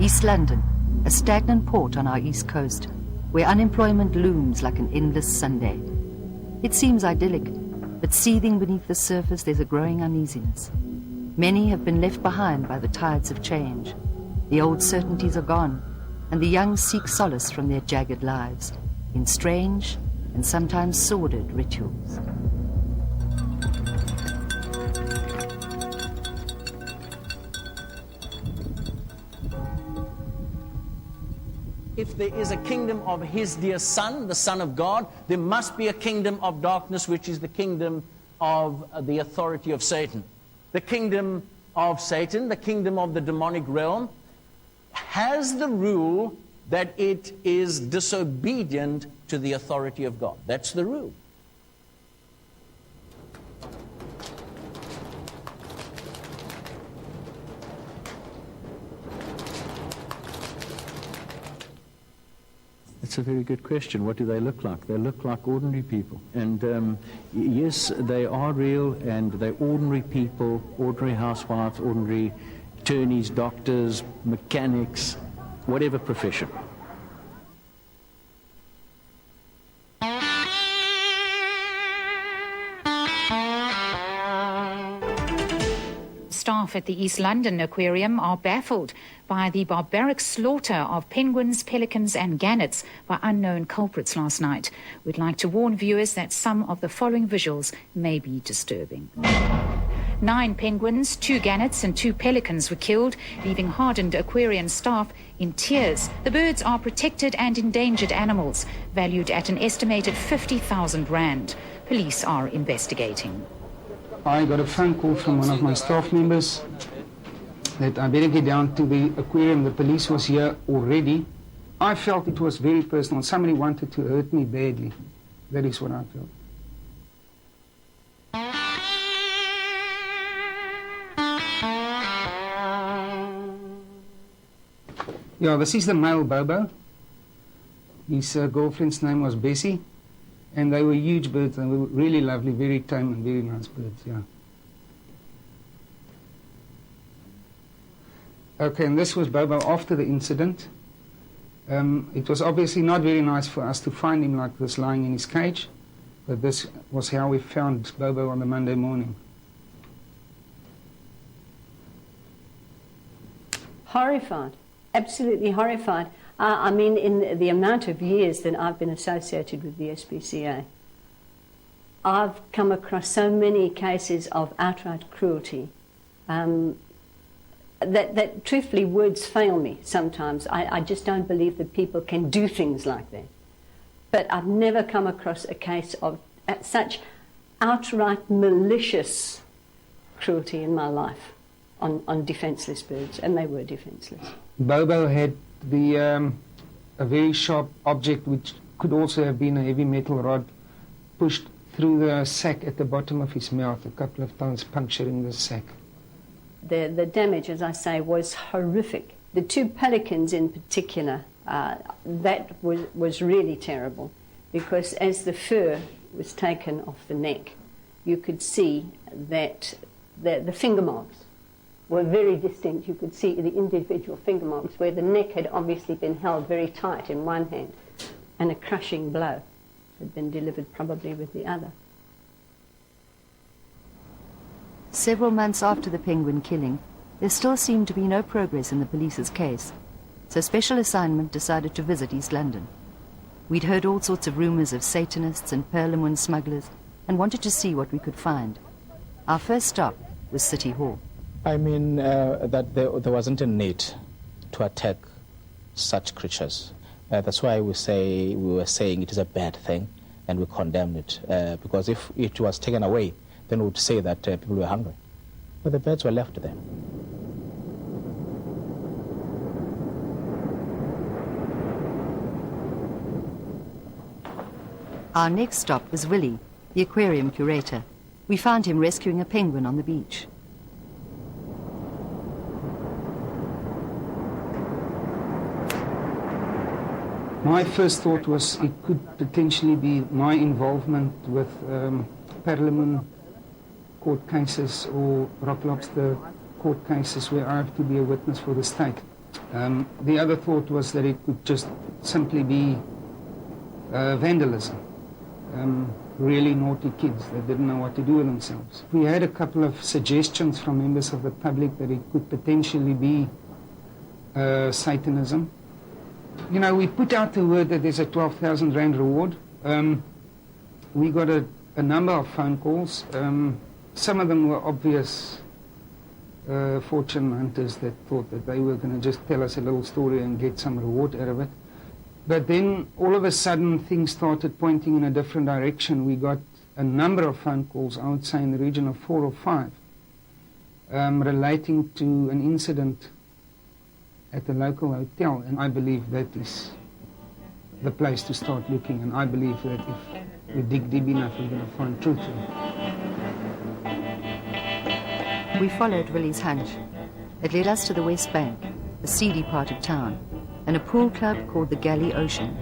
East London, a stagnant port on our east coast, where unemployment looms like an endless Sunday. It seems idyllic, but seething beneath the surface there's a growing uneasiness. Many have been left behind by the tides of change. The old certainties are gone, and the young seek solace from their jagged lives in strange and sometimes sordid rituals. If there is a kingdom of his dear Son, the Son of God, there must be a kingdom of darkness, which is the kingdom of the authority of Satan. The kingdom of Satan, the kingdom of the demonic realm, has the rule that it is disobedient to the authority of God. That's the rule. It's a very good question. What do they look like? They look like ordinary people. And yes, they are real, and they're ordinary people, ordinary housewives, ordinary attorneys, doctors, mechanics, whatever profession. Staff at the East London Aquarium are baffled by the barbaric slaughter of penguins, pelicans and gannets by unknown culprits last night. We'd like to warn viewers that some of the following visuals may be disturbing. 9 penguins, 2 gannets and 2 pelicans were killed, leaving hardened aquarium staff in tears. The birds are protected and endangered animals, valued at an estimated 50,000 rand. Police are investigating. I got a phone call from one of my staff members that I better get down to the aquarium. The police was here already. I felt it was very personal. Somebody wanted to hurt me badly. That is what I felt. Yeah, this is the male Bobo. His girlfriend's name was Bessie. And they were huge birds. They were really lovely, very tame and very nice birds, yeah. Okay, and this was Bobo after the incident. It was obviously not very nice for us to find him like this lying in his cage, but this was how we found Bobo on the Monday morning. Horrified, absolutely horrified. I mean, in the amount of years that I've been associated with the SPCA, I've come across so many cases of outright cruelty that truthfully words fail me sometimes. I just don't believe that people can do things like that. But I've never come across a case of such outright malicious cruelty in my life on defenseless birds, and they were defenseless. Bobo had a very sharp object, which could also have been a heavy metal rod, pushed through the sac at the bottom of his mouth a couple of times, puncturing the sac. The damage, as I say, was horrific. The 2 pelicans in particular, that was really terrible, because as the fur was taken off the neck, you could see that the finger marks were very distinct. You could see the individual finger marks where the neck had obviously been held very tight in one hand and a crushing blow had been delivered probably with the other. Several months after the penguin killing, there still seemed to be no progress in the police's case, so Special Assignment decided to visit East London. We'd heard all sorts of rumours of Satanists and perlemoen smugglers and wanted to see what we could find. Our first stop was City Hall. I mean that there wasn't a need to attack such creatures. That's why we were saying it is a bad thing, and we condemned it. Because if it was taken away, then we would say that people were hungry. But the birds were left there. Our next stop was Willie, the aquarium curator. We found him rescuing a penguin on the beach. My first thought was it could potentially be my involvement with perlemoen court cases or rock lobster court cases where I have to be a witness for the state. The other thought was that it could just simply be vandalism. Really naughty kids that didn't know what to do with themselves. We had a couple of suggestions from members of the public that it could potentially be Satanism. You know, we put out the word that there's a 12,000 Rand reward. We got a number of phone calls. Some of them were obvious fortune hunters that thought that they were going to just tell us a little story and get some reward out of it. But then all of a sudden things started pointing in a different direction. We got a number of phone calls, I would say in the region of 4 or 5, relating to an incident at the local hotel, and I believe that is the place to start looking, and I believe that if we dig deep enough we're going to find truth in it. We followed Willie's hunch. It led us to the West Bank, a seedy part of town, and a pool club called the Galley Ocean.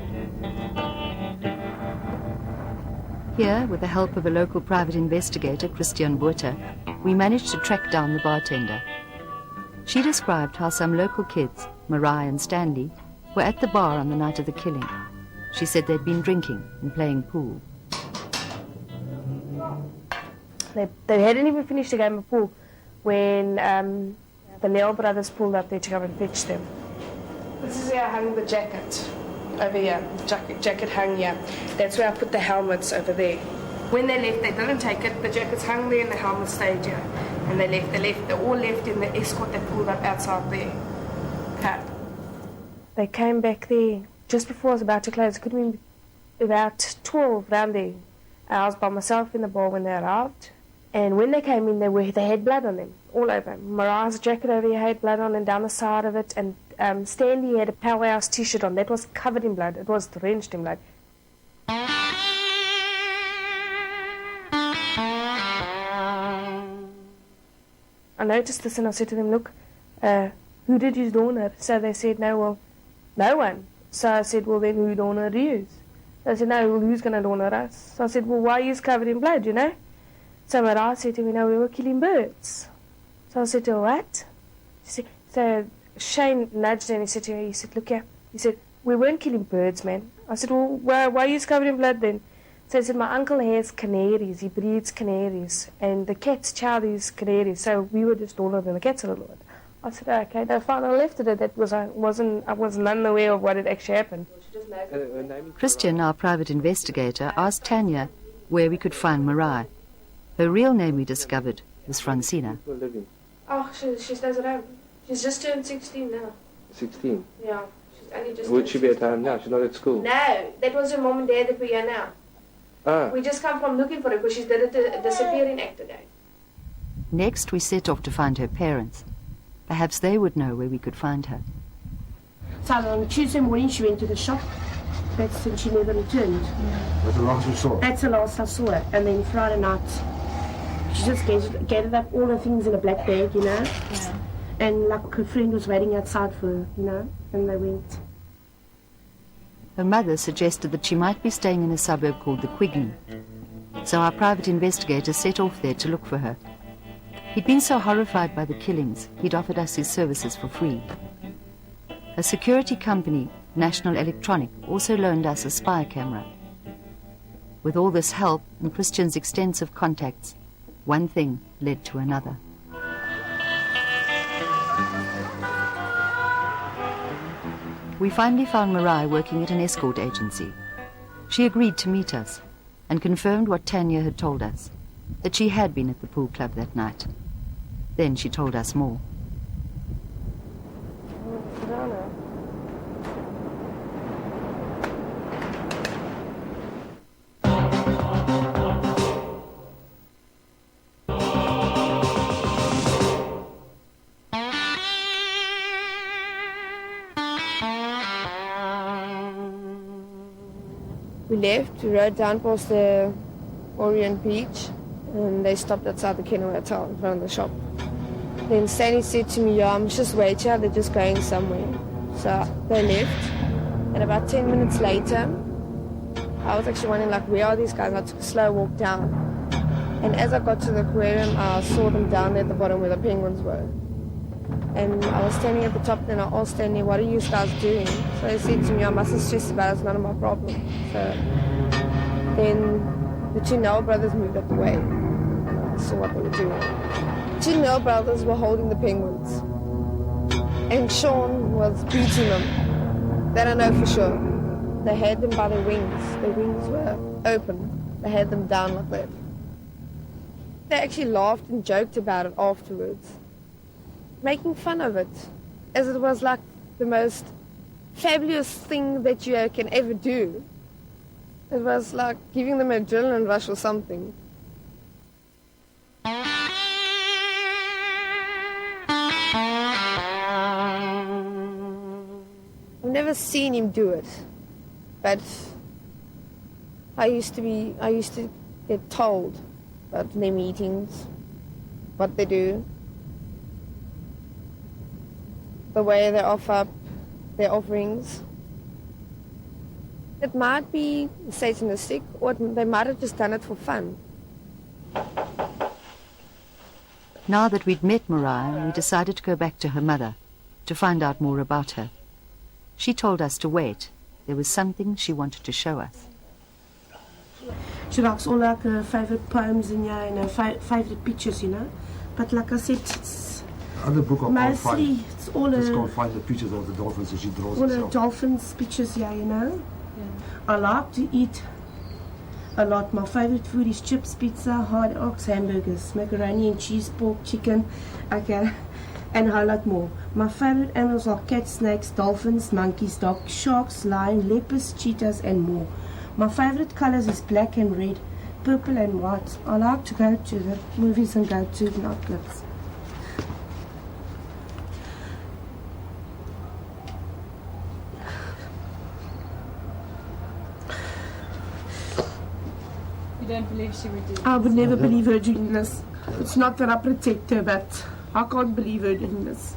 Here, with the help of a local private investigator, Christian Buerter, we managed to track down the bartender. She described how some local kids, Mariah and Stanley, were at the bar on the night of the killing. She said they'd been drinking and playing pool. They hadn't even finished the game of pool when the Nell brothers pulled up there to come and fetch them. This is where I hung the jacket, over here. The jacket hung here. That's where I put the helmets, over there. When they left, they didn't take it. The jackets hung there and the helmets stayed here. And they all left in the escort that pulled up outside there. Okay. They came back there just before I was about to close. It could have been about 12 round there. I was by myself in the bar when they arrived. And when they came in, they had blood on them, all over. Mariah's jacket over here had blood on and down the side of it. And Stanley had a Powerhouse t-shirt on. That was covered in blood. It was drenched in blood. I noticed this and I said to them, look, who did use the owner? So they said, no, well, no one. So I said, well, then who the owner use? So they said, no, well, who's going to owner us? So I said, well, why are you covered in blood, you know? So Mariah said to me, no, we were killing birds. So I said to her, what? So Shane nudged her and he said to me, he said, look here. He said, we weren't killing birds, man. I said, well, why are you covered in blood then? So he said, my uncle has canaries. He breeds canaries. And the cats chow these canaries. So we were just all over the cats a little bit. I said, okay, no, fine. I left it at that. I was none aware of what had actually happened. Christian, our private investigator, asked Tanya where we could find Mariah. Her real name, we discovered, was Francina. Oh, she stays at home. She's just turned 16 now. 16? Yeah. She's only just Would she be at home now? She's not at school? No, that was her mom and dad that we are now. Ah. We just come from looking for her because she did a disappearing act again. Next, we set off to find her parents. Perhaps they would know where we could find her. So on Tuesday morning, she went to the shop. That's when she never returned. That's the last you saw? That's the last I saw her. And then Friday night, she just gathered up all the things in a black bag, you know. Yeah. And like her friend was waiting outside for her, you know, and they went. Her mother suggested that she might be staying in a suburb called the Quigley. So our private investigator set off there to look for her. He'd been so horrified by the killings, he'd offered us his services for free. A security company, National Electronic, also loaned us a spy camera. With all this help and Christian's extensive contacts, one thing led to another. We finally found Mariah working at an escort agency. She agreed to meet us and confirmed what Tanya had told us, that she had been at the pool club that night. Then she told us more. We left, we rode down past the Orient Beach, and they stopped outside the Kennel Hotel in front of the shop. Then Stanley said to me, yeah, I'm just wait here, they're just going somewhere. So they left, and about 10 minutes later, I was actually wondering, like, where are these guys? I took a slow walk down. And as I got to the aquarium, I saw them down at the bottom where the penguins were. And I was standing at the top, and I asked Stanley, what are you guys doing? So he said to me, I mustn't stress about it, it's none of my problem. So then the two Nell brothers moved up the way, and I saw what they were doing. Two Nell brothers were holding the penguins, and Sean was beating them. That I know for sure. They had them by their wings. Their wings were open. They had them down like that. They actually laughed and joked about it afterwards, making fun of it, as it was like the most fabulous thing that you can ever do. It was like giving them an adrenaline rush or something. I've never seen him do it, but I used to get told about their meetings, what they do, the way they offer up their offerings. It might be satanistic, or they might have just done it for fun. Now that we'd met Mariah, we decided to go back to her mother to find out more about her. She told us to wait. There was something she wanted to show us. She likes all like her favourite poems and her favourite pictures, you know. But like I said, it's Other book I can't find. mostly it's all Just her, can't find the pictures of the dolphins that she draws all her herself. dolphins pictures, yeah, you know. Yeah. I like to eat a lot. My favourite food is chips, pizza, hard ox, hamburgers, macaroni and cheese, pork, chicken, okay, and a whole lot more. My favourite animals are cats, snakes, dolphins, monkeys, dogs, sharks, lion, leopards, cheetahs, and more. My favourite colours is black and red, purple and white. I like to go to the movies and go to nightclubs. You don't believe she would do this? I would never believe her doing this. It's not that I protect her, but I can't believe her doing this.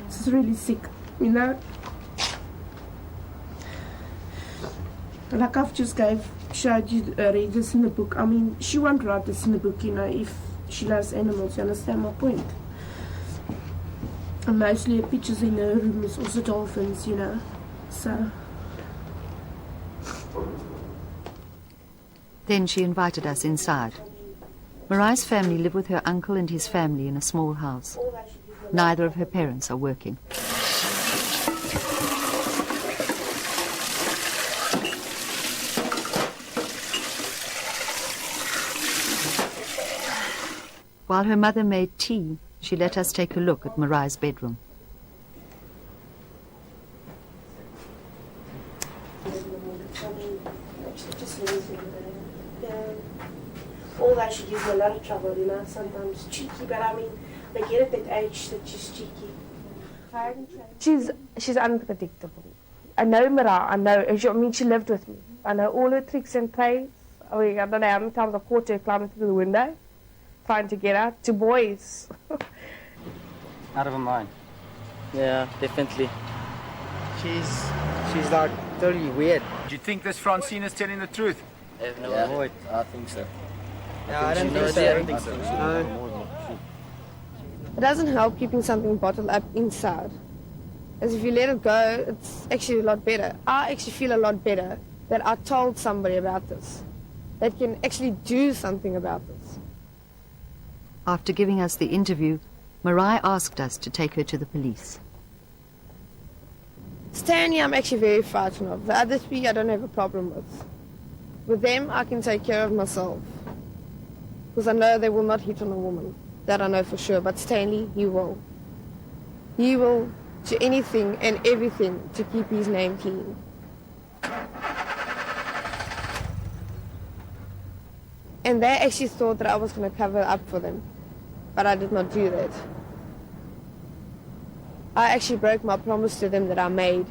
This is really sick, you know. Like I've just showed you, read this in the book. I mean, she won't write this in the book, you know, if she loves animals. You understand my point? And mostly her pictures in her room is also dolphins, you know. So. Then she invited us inside. Mariah's family live with her uncle and his family in a small house. Neither of her parents are working. While her mother made tea, she let us take a look at Mariah's bedroom. Although she gives me a lot of trouble, you know, sometimes cheeky, but I mean, they get at that age that she's cheeky. She's unpredictable. I know Mariah, I mean, she lived with me. I know all her tricks and plays. I mean, I don't know how many times I caught her climbing through the window, trying to get out, to boys. Out of her mind. Yeah, definitely. She's like totally weird. Do you think this Francine is telling the truth? I have no idea. I think so. No, I don't think so. It doesn't help keeping something bottled up inside. As if you let it go, it's actually a lot better. I actually feel a lot better that I told somebody about this, that can actually do something about this. After giving us the interview, Mariah asked us to take her to the police. Stanley, I'm actually very frightened of. The other three I don't have a problem with. With them, I can take care of myself. Because I know they will not hit on a woman. That I know for sure. But Stanley, he will. He will do anything and everything to keep his name clean. And they actually thought that I was going to cover up for them. But I did not do that. I actually broke my promise to them that I made,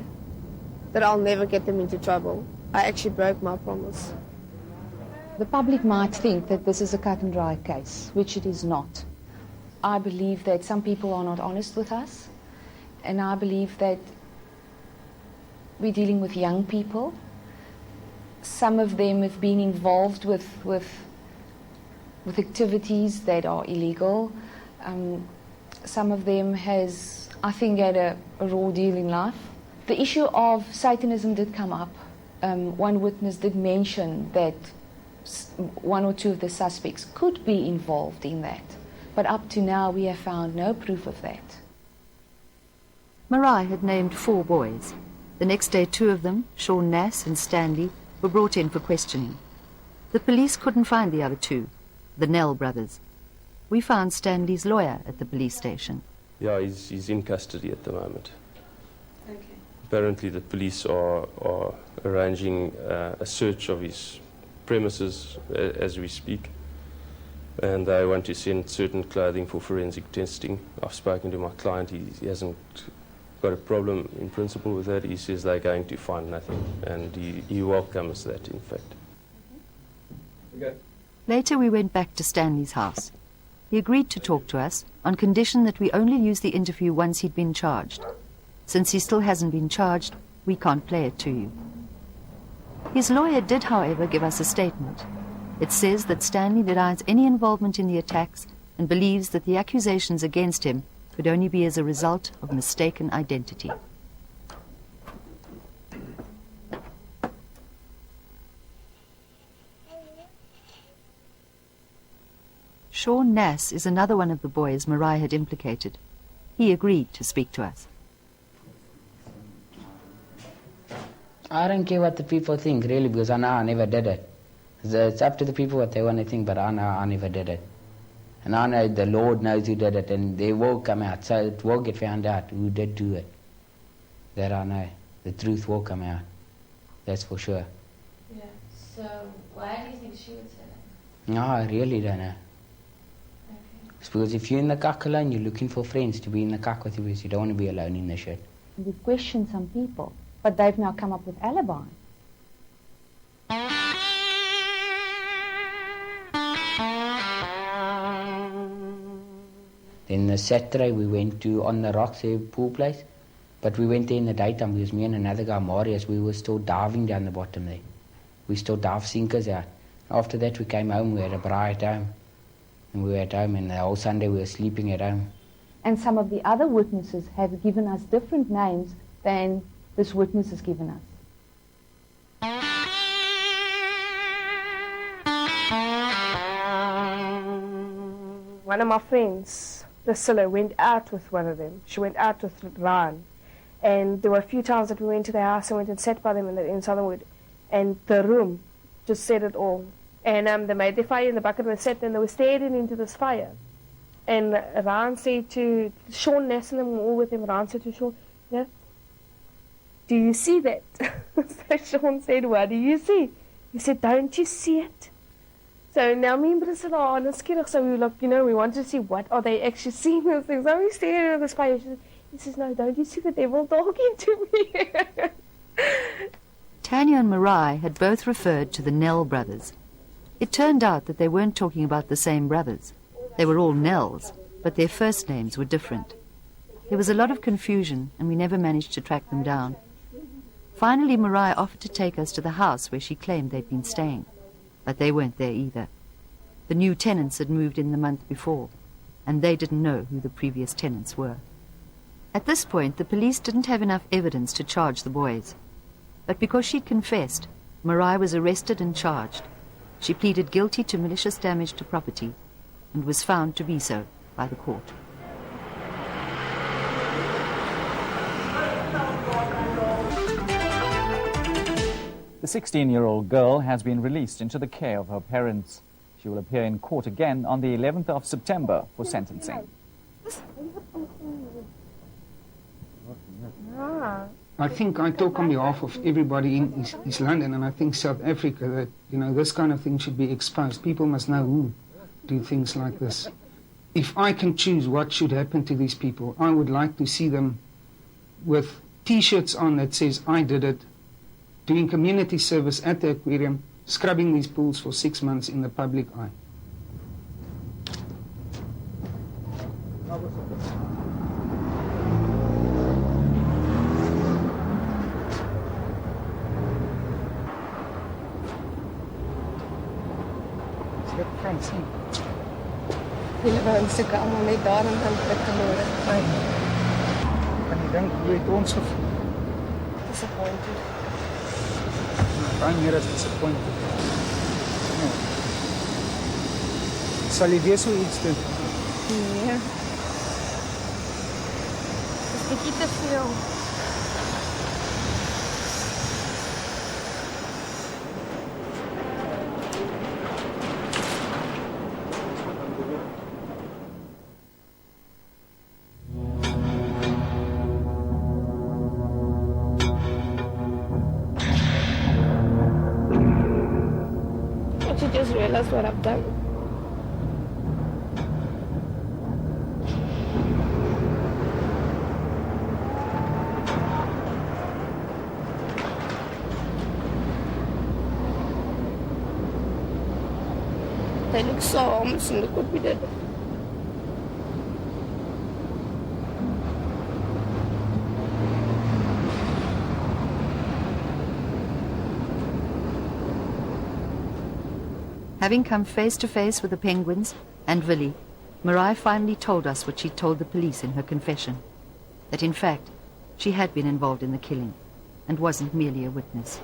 that I'll never get them into trouble. I actually broke my promise. The public might think that this is a cut and dry case, which it is not. I believe that some people are not honest with us, and I believe that we're dealing with young people. Some of them have been involved with activities that are illegal. some of them has, I think, had a raw deal in life. The issue of Satanism did come up. One witness did mention that one or two of the suspects could be involved in that. But up to now, we have found no proof of that. Mariah had named 4 boys. The next day, 2 of them, Sean Nass and Stanley, were brought in for questioning. The police couldn't find the other 2, the Nell brothers. We found Stanley's lawyer at the police station. Yeah, he's in custody at the moment. Okay. Apparently the police are arranging a search of his premises as we speak, and they want to send certain clothing for forensic testing. I've spoken to my client. He hasn't got a problem in principle with that. He says they're going to find nothing, and he welcomes that, in fact. Okay. Later we went back to Stanley's house. He agreed to talk to us on condition that we only use the interview once he'd been charged. Since he still hasn't been charged, we can't play it to you. His lawyer did, however, give us a statement. It says that Stanley denies any involvement in the attacks and believes that the accusations against him could only be as a result of mistaken identity. Sean Nass is another one of the boys Mariah had implicated. He agreed to speak to us. I don't care what the people think, really, because I know I never did it. It's up to the people what they want to think, but I know I never did it. And I know the Lord knows who did it, and they will come out, so it will get found out who did do it. That I know. The truth will come out. That's for sure. Yeah. So why do you think she would say that? No, I really don't know. It's because if you're in the cuck alone, you're looking for friends to be in the cuck with you, because you don't want to be alone in the shit. We've questioned some people, but they've now come up with alibi. Then the Saturday we went to On the Rocks, a pool place, but we went there in the daytime because me and another guy, Mariah, we were still diving down the bottom there. We still dive sinkers out. After that we came home, we had a braai at home. And we were at home, and the whole Sunday we were sleeping at home. And some of the other witnesses have given us different names than this witness has given us. One of my friends, Priscilla, went out with one of them. She went out with Ryan. And there were a few times that we went to their house and went and sat by them in Southernwood. And the room just said it all. And they made their fire in the bucket and sat and they were staring into this fire. And Ryan said to Sean Nass and them were all with him. Ryan said to Sean, yeah, do you see that? So Sean said, what do you see? He said, don't you see it? So now me and Priscilla are honest, so we were like, we want to see what are they actually seeing those things. So we staring at this fire. He says, no, don't you see the devil talking to me? Tanya and Mariah had both referred to the Nell brothers. It turned out that they weren't talking about the same brothers. They were all Nells, but their first names were different. There was a lot of confusion, and we never managed to track them down. Finally, Mariah offered to take us to the house where she claimed they'd been staying. But they weren't there either. The new tenants had moved in the month before, and they didn't know who the previous tenants were. At this point, the police didn't have enough evidence to charge the boys. But because she'd confessed, Mariah was arrested and charged. She pleaded guilty to malicious damage to property and was found to be so by the court. The 16-year-old girl has been released into the care of her parents. She will appear in court again on the 11th of September for sentencing. I think I talk on behalf of everybody in East London, and I think South Africa, that, this kind of thing should be exposed. People must know who do things like this. If I can choose what should happen to these people, I would like to see them with T-shirts on that says, I did it, doing community service at the aquarium, scrubbing these pools for 6 months in the public eye. Julle wou stukke allemaal net daar en dan het verloor. Kan jy dink hoe het ons gevoel? Disappointed. Baie meer as disappointed. Ja. Sal jy weer so iets doen? Nee. Dis bietjie te veel. I just realized what I've done. They look so harmless and look what we did. Having come face to face with the penguins and Willie, Mariah finally told us what she told the police in her confession, that in fact she had been involved in the killing and wasn't merely a witness.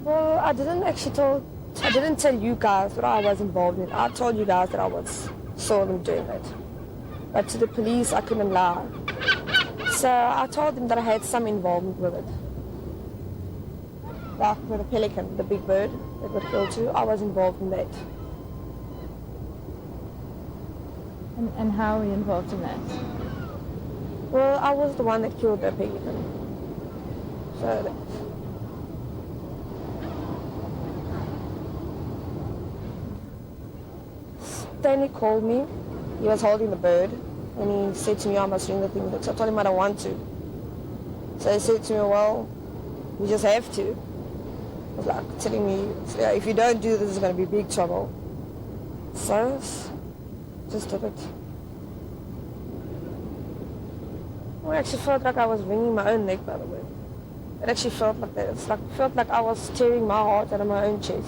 Well, I didn't tell you guys what I was involved in. I told you guys that I saw them doing it. But to the police, I couldn't lie. So I told them that I had some involvement with it. Like with the pelican, the big bird that got killed too, I was involved in that. And how are you involved in that? Well, I was the one that killed the pelican. So Stanley called me. He was holding the bird, and he said to me, I must ring the thing. So I told him I don't want to. So he said to me, well, you just have to. He was like telling me, if you don't do this, it's going to be big trouble. So just did it. I actually felt like I was wringing my own neck, by the way. It actually felt like that. It felt like I was tearing my heart out of my own chest.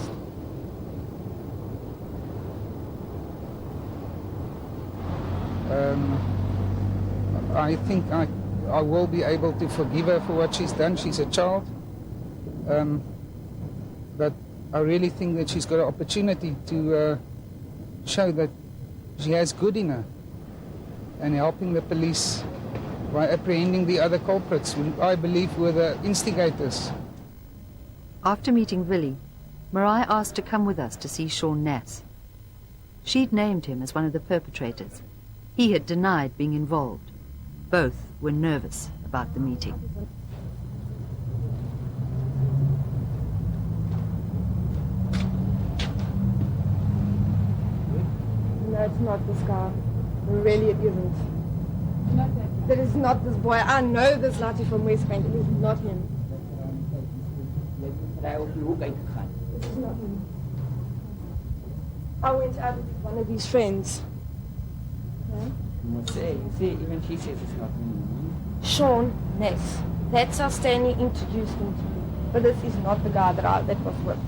I think I will be able to forgive her for what she's done. She's a child. But I really think that she's got an opportunity to show that she has good in her and helping the police by apprehending the other culprits, who I believe were the instigators. After meeting Willie, Mariah asked to come with us to see Sean Nass. She'd named him as one of the perpetrators. He had denied being involved. Both were nervous about the meeting. No, it's not this guy. Really, it isn't. That is not this boy. I know this laddie from West Bank. It is not him. This is not him. I went out with one of his friends. Even she says it's not me. Sean Ness. That's how Stanley introduced him to me. But this is not the guy that was with.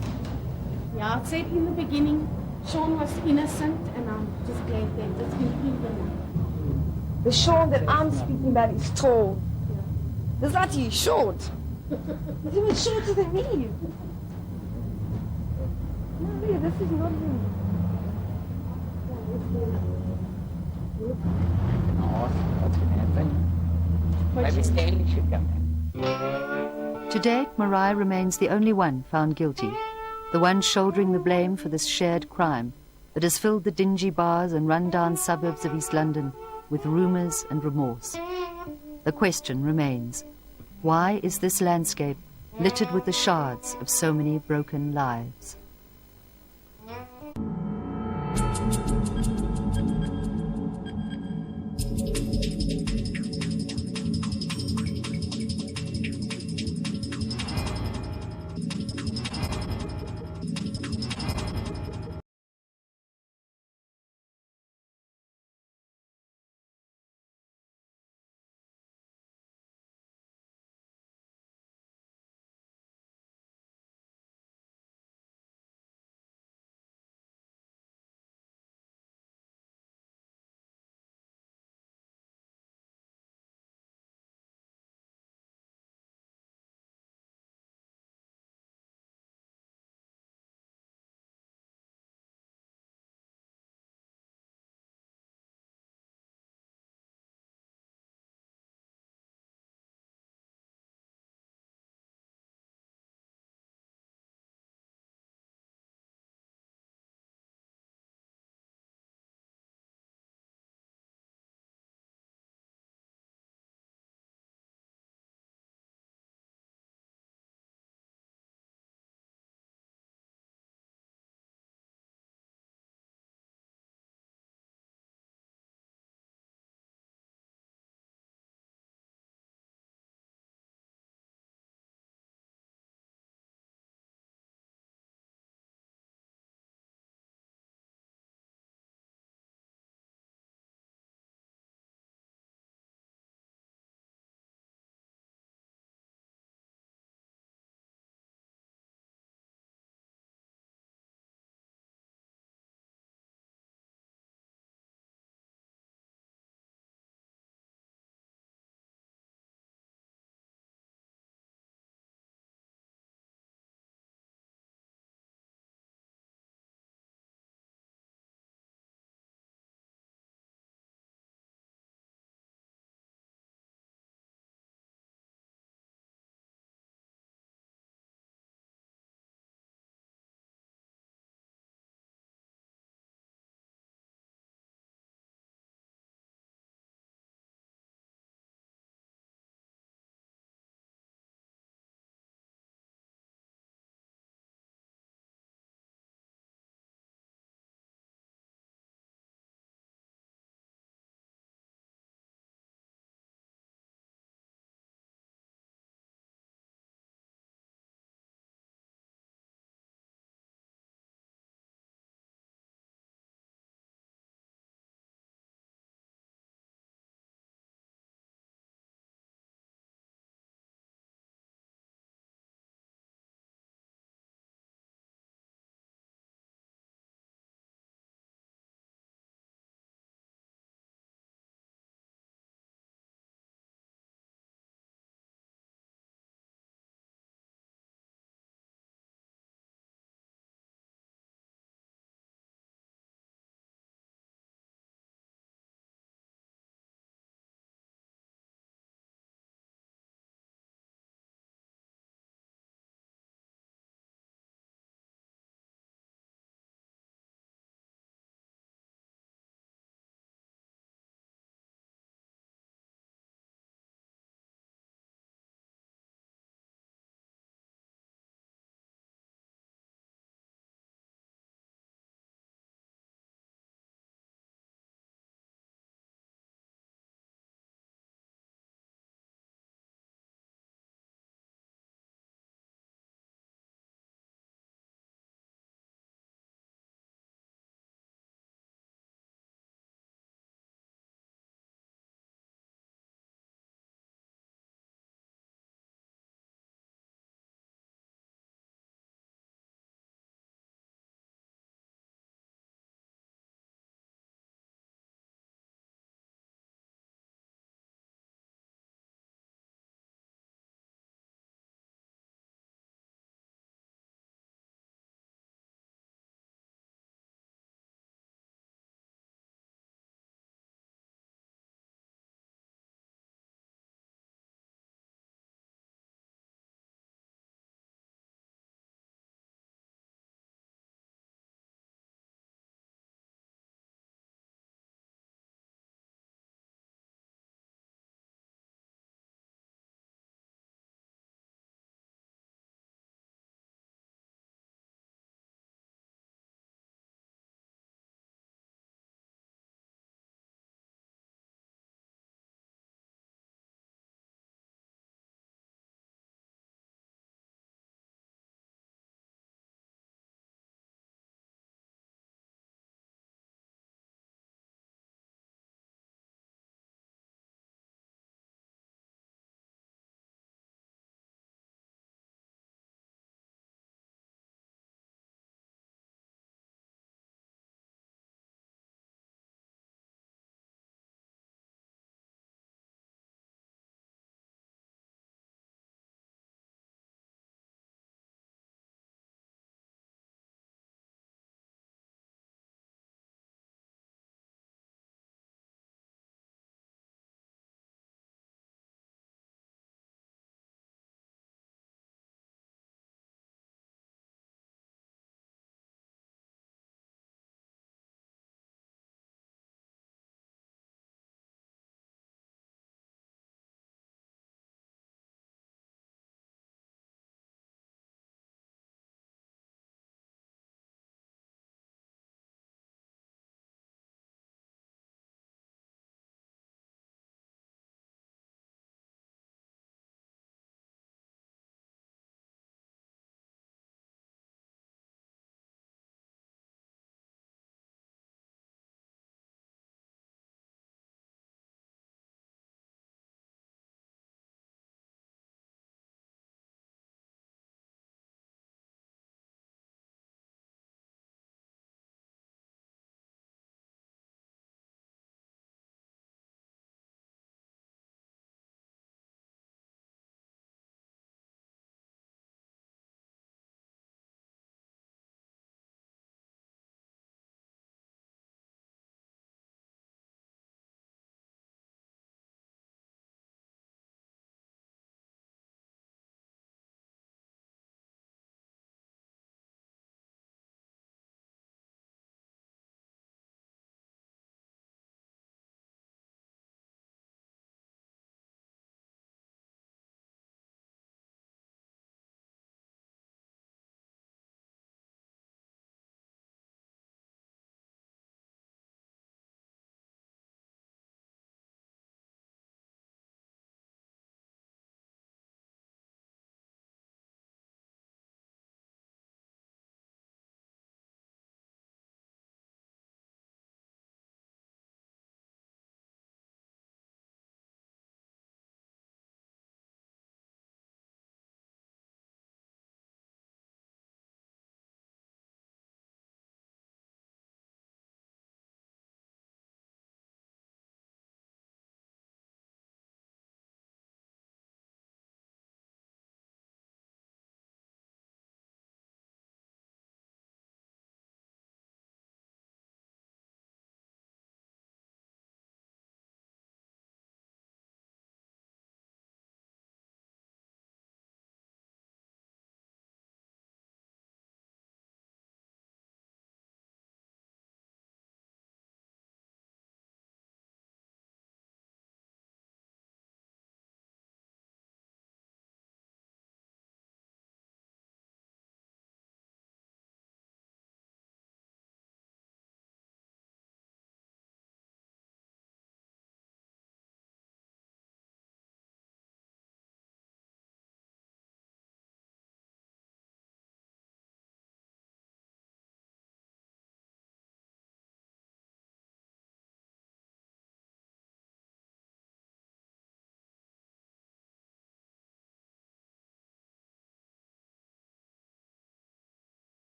Yeah, I said in the beginning, Sean was innocent, and I'm just glad that it's been proven. The Sean that I'm speaking about is tall. Yeah. This laddie is short. He's even shorter than me. No, really, this is not him. What's going to happen? Maybe Stanley should come back. To date, Mariah remains the only one found guilty, the one shouldering the blame for this shared crime that has filled the dingy bars and run-down suburbs of East London with rumours and remorse. The question remains, why is this landscape littered with the shards of so many broken lives?